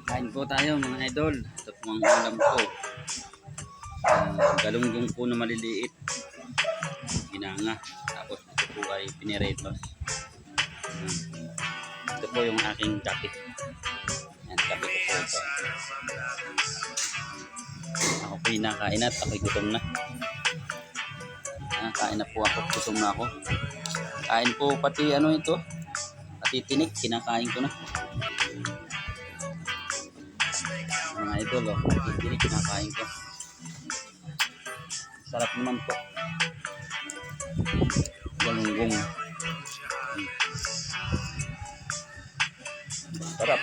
Kain po tayo mga idol. Ito po ang ulam ko. Galunggong po na maliliit. Ginanga. Tapos ito po ay piniretos. Ito po yung aking kape. Yan, kape ko po ito. Ako po nakain at ako'y gutom na. Kain na po ako. Gutom na ako. Kain po pati ano ito. Pati tinik. Kinakain ko na. Mga idol, tinik kinakain ko. Sarap naman po. Galunggong. Sarap.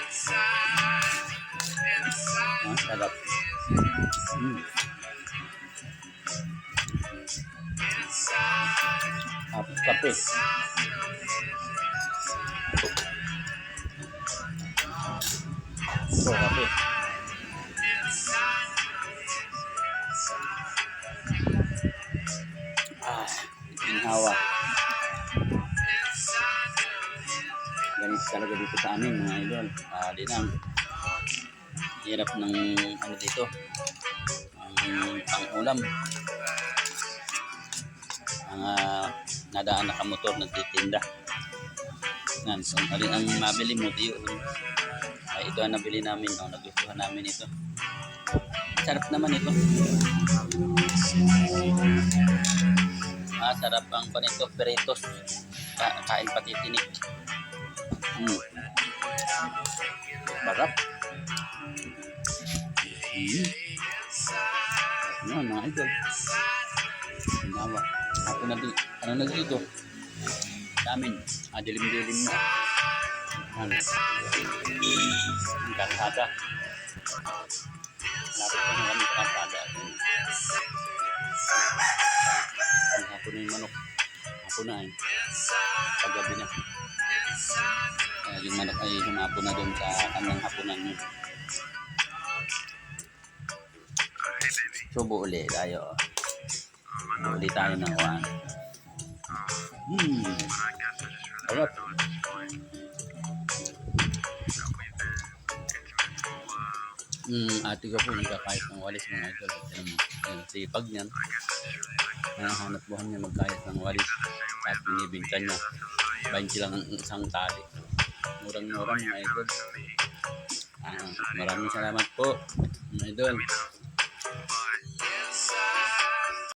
Sarap. Tapos kape. Ito kape. Ginhawa. Ganito talaga dito sa amin mga idol. Dinang hirap ng ano dito, ang pang-ulam. Mga nadaan na kamotor nagtitinda. Yan, so alin ang mabili mo diyo. Ay, ito ang nabili namin, nagustuhan namin ito. Sarap naman ito. Sarap ang panito, peritos. Kain pati tinik. Sarap. Yan mga idol. Ginawa. Ako na dito. Ano na dito? Sa amin. Dilim-dilim na. Ang kalsada. Lapit pa na kami sa kalsada. Hapon na yung manok. Hapon na eh. Paggabi na. Yung manok ay humapon na doon sa kanyang hapunan yun. Subo ulit tayo. Uli tayo ng uwan. Sarap. Ate ko po nagkakayat ng walis mga idol. Yung sipag niyan. Hanap buhan niya magkayat ng walis. At binibinta niya. 20 lang ang isang tali. Murang-murang mga idol. Maraming salamat po mga idol.